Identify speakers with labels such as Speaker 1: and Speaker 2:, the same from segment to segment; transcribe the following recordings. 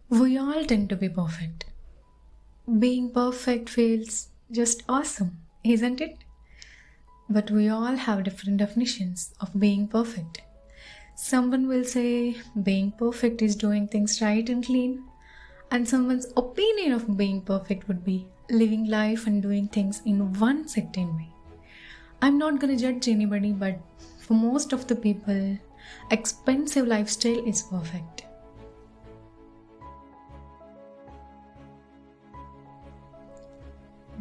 Speaker 1: We all tend to be perfect. Being perfect feels just awesome, isn't it? But we all have different definitions of being perfect. Someone will say being perfect is doing things right and clean, and someone's opinion of being perfect would be living life and doing things in one certain way. I'm not gonna judge anybody, but for most of the people, expensive lifestyle is perfect.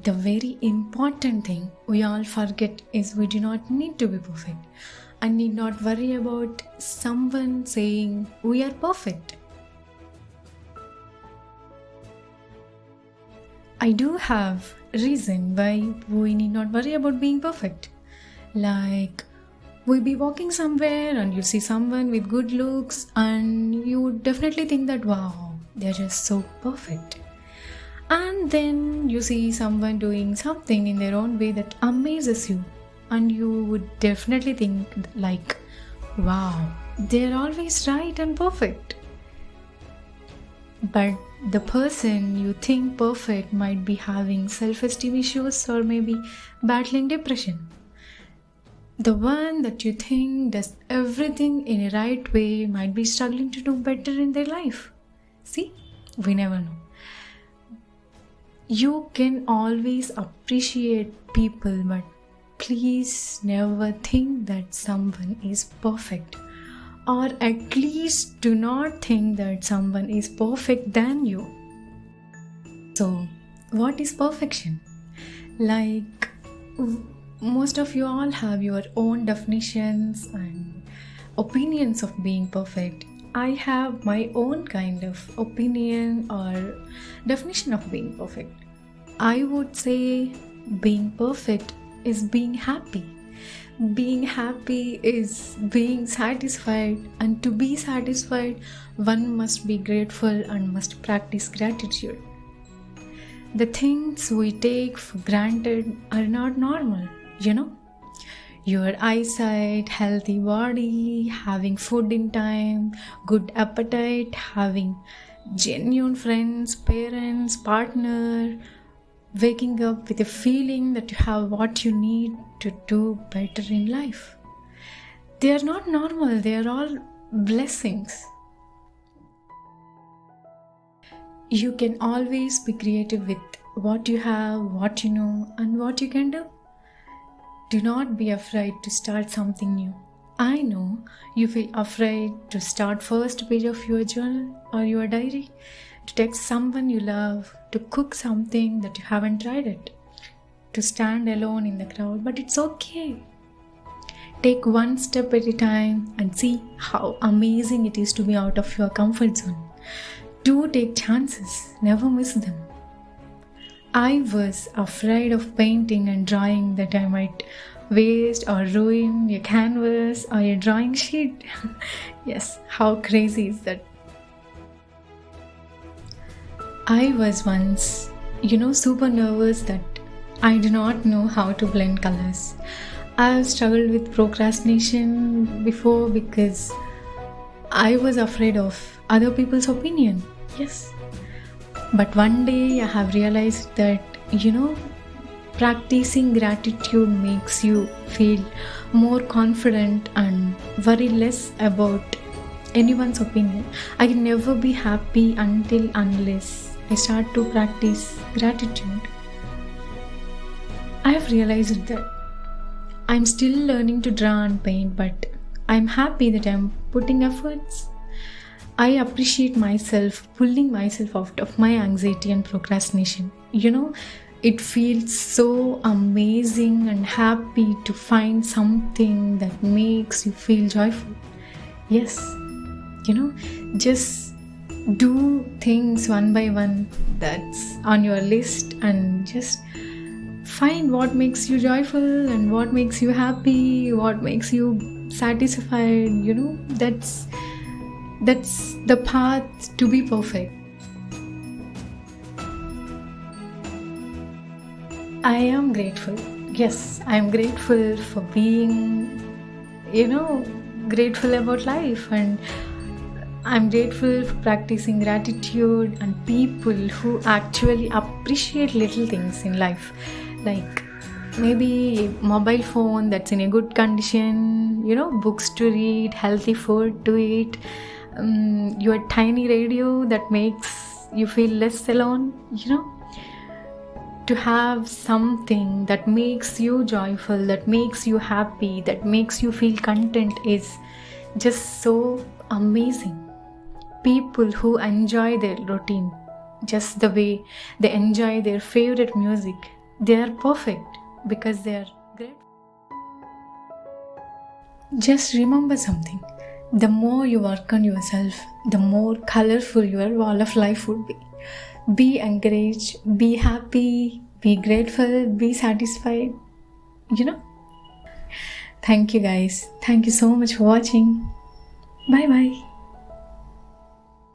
Speaker 1: The very important thing we all forget is we do not need to be perfect and need not worry about someone saying we are perfect. I do have a reason why we need not worry about being perfect. Like, we be walking somewhere and you see someone with good looks and you would definitely think that wow, they're just so perfect. And then you see someone doing something in their own way that amazes you, and you would definitely think, like, wow, they're always right and perfect. But the person you think perfect might be having self esteem issues or maybe battling depression. The one that you think does everything in a right way might be struggling to do better in their life. See, we never know. You can always appreciate people, but please never think that someone is perfect. Or at least do not think that someone is perfect than you. So, what is perfection? Like, most of you all have your own definitions and opinions of being perfect. I have my own kind of opinion or definition of being perfect. I would say being perfect is being happy. Being happy is being satisfied, and to be satisfied, one must be grateful and must practice gratitude. The things we take for granted are not normal, you know? Your eyesight, healthy body, having food in time, good appetite, having genuine friends, parents, partner, waking up with a feeling that you have what you need to do better in life. They are not normal, they are all blessings. You can always be creative with what you have, what you know, and what you can do. Do not be afraid to start something new. I know you feel afraid to start first page of your journal or your diary, to text someone you love, to cook something that you haven't tried it, to stand alone in the crowd, but it's okay. Take one step at a time and see how amazing it is to be out of your comfort zone. Do take chances, never miss them. I was afraid of painting and drawing that I might waste or ruin your canvas or your drawing sheet. Yes, how crazy is that? I was once, super nervous that I do not know how to blend colors. I've struggled with procrastination before because I was afraid of other people's opinion. Yes. But one day I have realized that, practicing gratitude makes you feel more confident and worry less about anyone's opinion. I can never be happy unless I start to practice gratitude. I have realized that I'm still learning to draw and paint, but I'm happy that I'm putting efforts. I appreciate myself pulling myself out of my anxiety and procrastination. It feels so amazing and happy to find something that makes you feel joyful. Yes, just do things one by one that's on your list and just find what makes you joyful and what makes you happy, what makes you satisfied. That's the path to be perfect. I am grateful. Yes, I am grateful for being, grateful about life, and I'm grateful for practicing gratitude and people who actually appreciate little things in life, like maybe mobile phone that's in a good condition, books to read, healthy food to eat, your tiny radio that makes you feel less alone, to have something that makes you joyful, that makes you happy, that makes you feel content is just so amazing. People who enjoy their routine just the way they enjoy their favorite music, they are perfect because they are great. Just remember something: the more you work on yourself, the more colorful your wall of life would be. Be encouraged, be happy, be grateful, be satisfied. Thank you guys. Thank you so much for watching. Bye bye.